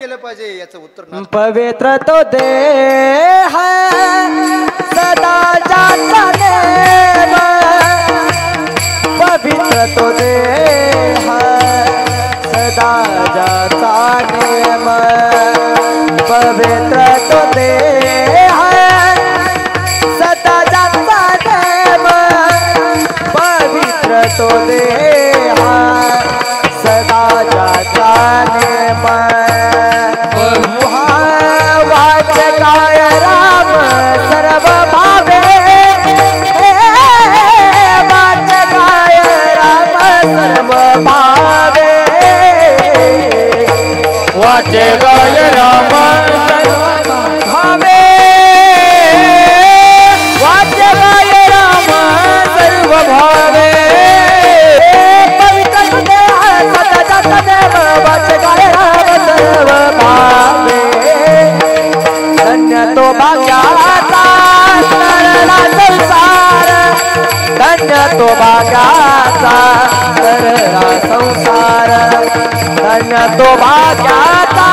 केलं पाहिजे याचं उत्तर नाही. पवित्र तो देह सदा जाता नेम, पवित्र तो देह सदा जाता नेम, पवित्र तो देह सदा जाता नेम, पवित्र तो देह सदा जाता नेम. वाचकाय राम सर्व भावे, वाचकाय राम सर्व भावे, वाचकाय राम सर्व भावे, वाचकाय राम सर्व भावे, पवित्र देह सदा जाता देव, वाचकाय राम सर्व भावे. धन्य तो भाग्याचा तरला संसार, धन्य तो भाग्याचा तरला संसार, धन्य तो भाग्याचा